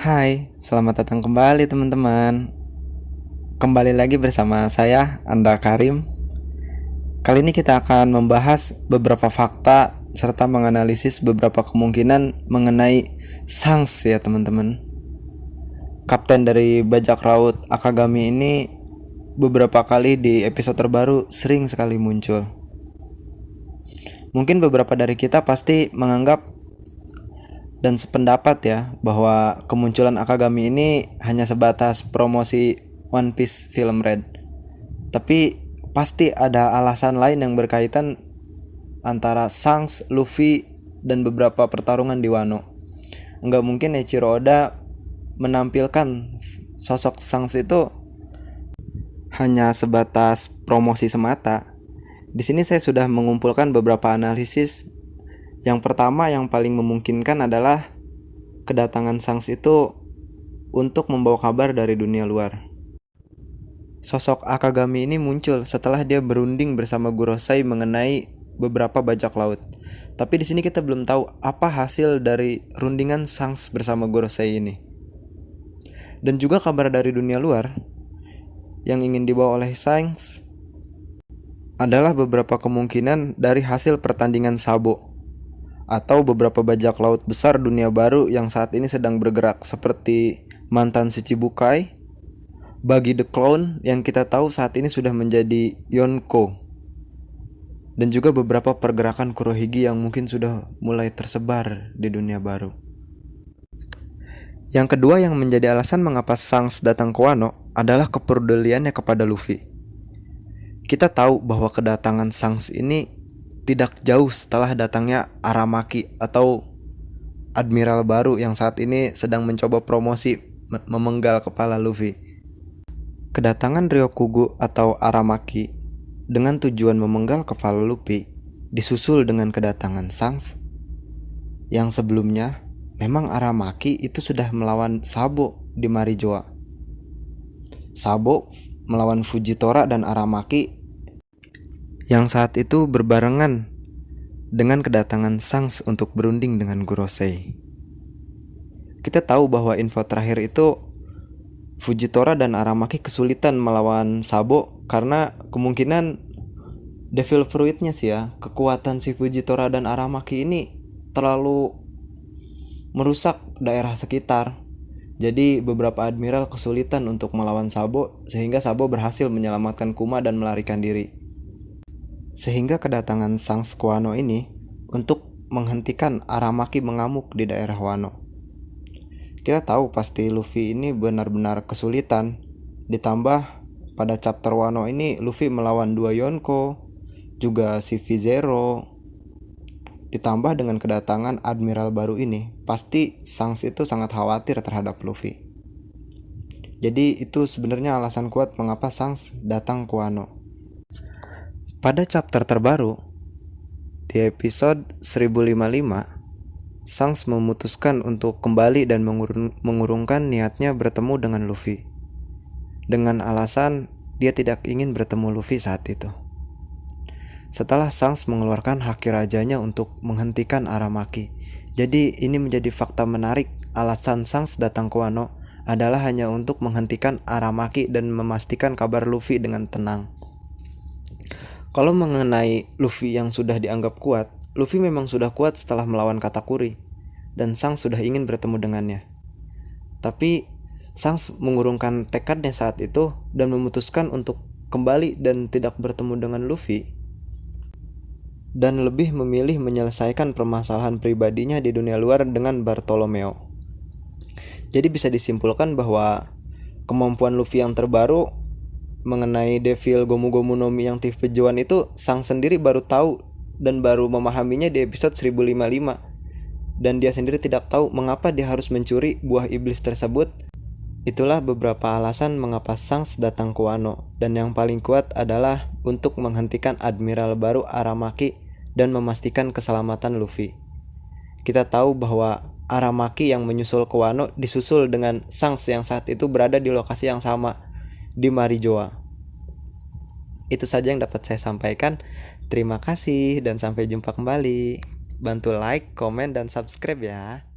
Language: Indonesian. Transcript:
Hai, selamat datang kembali teman-teman. Kembali lagi bersama saya, Anda Karim. Kali ini kita akan membahas beberapa fakta serta menganalisis beberapa kemungkinan mengenai Shanks ya teman-teman. Kapten dari bajak laut Akagami ini beberapa kali di episode terbaru sering sekali muncul. Mungkin beberapa dari kita pasti menganggap dan sependapat ya bahwa kemunculan Akagami ini hanya sebatas promosi One Piece Film Red. Tapi pasti ada alasan lain yang berkaitan antara Shanks, Luffy, dan beberapa pertarungan di Wano. Enggak mungkin Eiichiro Oda menampilkan sosok Shanks itu hanya sebatas promosi semata. Di sini saya sudah mengumpulkan beberapa analisis. Yang pertama yang paling memungkinkan adalah kedatangan Shanks itu untuk membawa kabar dari dunia luar. Sosok Akagami ini muncul setelah dia berunding bersama Gorosei mengenai beberapa bajak laut. Tapi di sini kita belum tahu apa hasil dari rundingan Shanks bersama Gorosei ini. Dan juga kabar dari dunia luar yang ingin dibawa oleh Shanks adalah beberapa kemungkinan dari hasil pertandingan Sabo atau beberapa bajak laut besar dunia baru yang saat ini sedang bergerak seperti mantan Shichibukai, Buggy the Clown yang kita tahu saat ini sudah menjadi Yonko, dan juga beberapa pergerakan Kurohige yang mungkin sudah mulai tersebar di dunia baru. Yang kedua yang menjadi alasan mengapa Shanks datang ke Wano adalah kepeduliannya kepada Luffy. Kita tahu bahwa kedatangan Shanks ini tidak jauh setelah datangnya Aramaki atau admiral baru yang saat ini sedang mencoba promosi memenggal kepala Luffy. Kedatangan Ryokugo atau Aramaki dengan tujuan memenggal kepala Luffy disusul dengan kedatangan Shanks yang sebelumnya memang Aramaki itu sudah melawan Sabo di Marijoa. Sabo melawan Fujitora dan Aramaki yang saat itu berbarengan dengan kedatangan Shanks untuk berunding dengan Gorosei. Kita tahu bahwa info terakhir itu Fujitora dan Aramaki kesulitan melawan Sabo karena kemungkinan Devil Fruitnya sih ya, kekuatan si Fujitora dan Aramaki ini terlalu merusak daerah sekitar. Jadi beberapa admiral kesulitan untuk melawan Sabo sehingga Sabo berhasil menyelamatkan Kuma dan melarikan diri. Sehingga kedatangan Shanks ke Wano ini untuk menghentikan Aramaki mengamuk di daerah Wano. Kita tahu pasti Luffy ini benar-benar kesulitan. Ditambah pada chapter Wano ini Luffy melawan 2 Yonko, juga si V-Zero. Ditambah dengan kedatangan admiral baru ini, pasti Shanks itu sangat khawatir terhadap Luffy. Jadi itu sebenarnya alasan kuat mengapa Shanks datang ke Wano. Pada chapter terbaru, di episode 1055, Shanks memutuskan untuk kembali dan mengurungkan niatnya bertemu dengan Luffy. Dengan alasan dia tidak ingin bertemu Luffy saat itu. Setelah Shanks mengeluarkan haki rajanya untuk menghentikan Aramaki. Jadi ini menjadi fakta menarik, alasan Shanks datang ke Wano adalah hanya untuk menghentikan Aramaki dan memastikan kabar Luffy dengan tenang. Kalau mengenai Luffy yang sudah dianggap kuat, Luffy memang sudah kuat setelah melawan Katakuri, dan Shanks sudah ingin bertemu dengannya. Tapi Shanks mengurungkan tekadnya saat itu dan memutuskan untuk kembali dan tidak bertemu dengan Luffy, dan lebih memilih menyelesaikan permasalahan pribadinya di dunia luar dengan Bartolomeo. Jadi bisa disimpulkan bahwa kemampuan Luffy yang terbaru mengenai Devil Gomu Gomu no Mi yang tipe Joan itu Shanks sendiri baru tahu dan baru memahaminya di episode 1055, dan dia sendiri tidak tahu mengapa dia harus mencuri buah iblis tersebut. Itulah beberapa alasan mengapa Shanks datang ke Wano, dan yang paling kuat adalah untuk menghentikan admiral baru Aramaki dan memastikan keselamatan Luffy. Kita tahu bahwa Aramaki yang menyusul ke Wano disusul dengan Shanks yang saat itu berada di lokasi yang sama, di Marijoa. Itu saja yang dapat saya sampaikan. Terima kasih dan sampai jumpa kembali. Bantu like, komen, dan subscribe ya.